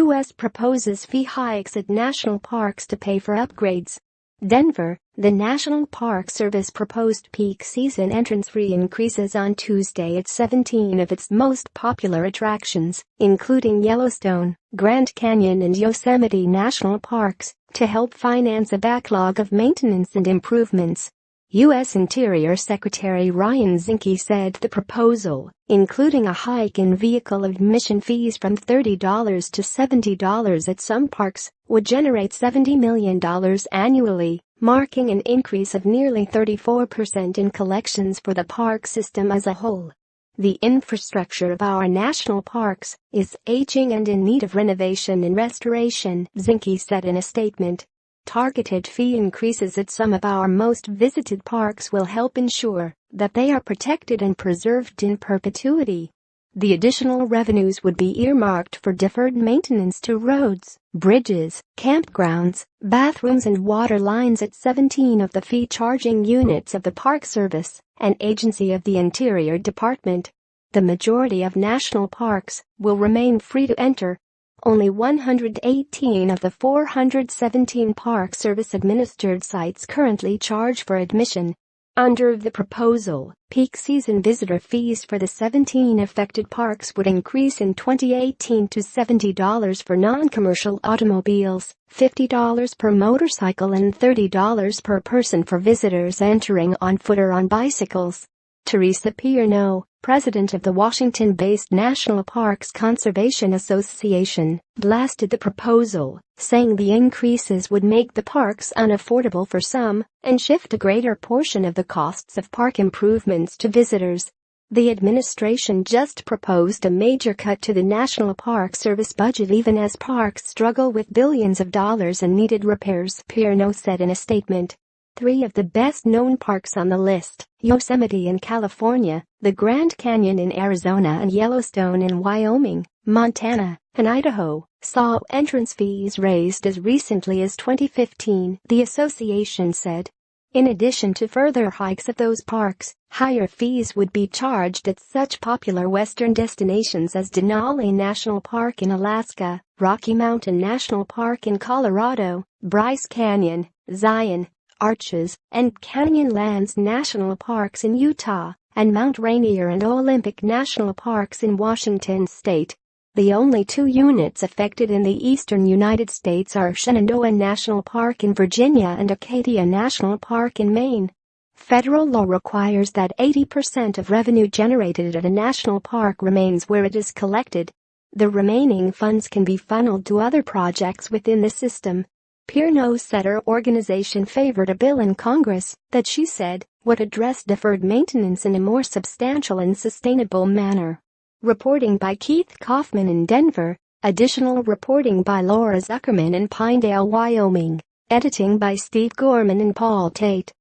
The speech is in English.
U.S. proposes fee hikes at national parks to pay for upgrades. Denver, the National Park Service proposed peak season entrance fee increases on Tuesday at 17 of its most popular attractions, including Yellowstone, Grand Canyon and Yosemite National Parks, to help finance a backlog of maintenance and improvements. U.S. Interior Secretary Ryan Zinke said the proposal, including a hike in vehicle admission fees from $30 to $70 at some parks, would generate $70 million annually, marking an increase of nearly 34% in collections for the park system as a whole. The infrastructure of our national parks is aging and in need of renovation and restoration, Zinke said in a statement. Targeted fee increases at some of our most visited parks will help ensure that they are protected and preserved in perpetuity. The additional revenues would be earmarked for deferred maintenance to roads, bridges, campgrounds, bathrooms and water lines at 17 of the fee-charging units of the Park Service, an agency of the Interior Department. The majority of national parks will remain free to enter. Only 118 of the 417 Park Service-administered sites currently charge for admission. Under the proposal, peak season visitor fees for the 17 affected parks would increase in 2018 to $70 for non-commercial automobiles, $50 per motorcycle and $30 per person for visitors entering on foot or on bicycles. Teresa Pierno, president of the Washington-based National Parks Conservation Association, blasted the proposal, saying the increases would make the parks unaffordable for some and shift a greater portion of the costs of park improvements to visitors. The administration just proposed a major cut to the National Park Service budget even as parks struggle with billions of dollars in needed repairs, Pierno said in a statement. 3 of the best-known parks on the list, Yosemite in California, the Grand Canyon in Arizona and Yellowstone in Wyoming, Montana, and Idaho, saw entrance fees raised as recently as 2015, the association said. In addition to further hikes at those parks, higher fees would be charged at such popular western destinations as Denali National Park in Alaska, Rocky Mountain National Park in Colorado, Bryce Canyon, Zion, Arches, and Canyonlands National Parks in Utah, and Mount Rainier and Olympic National Parks in Washington state. The only 2 units affected in the eastern United States are Shenandoah National Park in Virginia and Acadia National Park in Maine. Federal law requires that 80% of revenue generated at a national park remains where it is collected. The remaining funds can be funneled to other projects within the system. Pierno said her organization favored a bill in Congress that she said would address deferred maintenance in a more substantial and sustainable manner. Reporting by Keith Kaufman in Denver. Additional reporting by Laura Zuckerman in Pinedale, Wyoming. Editing by Steve Gorman and Paul Tate.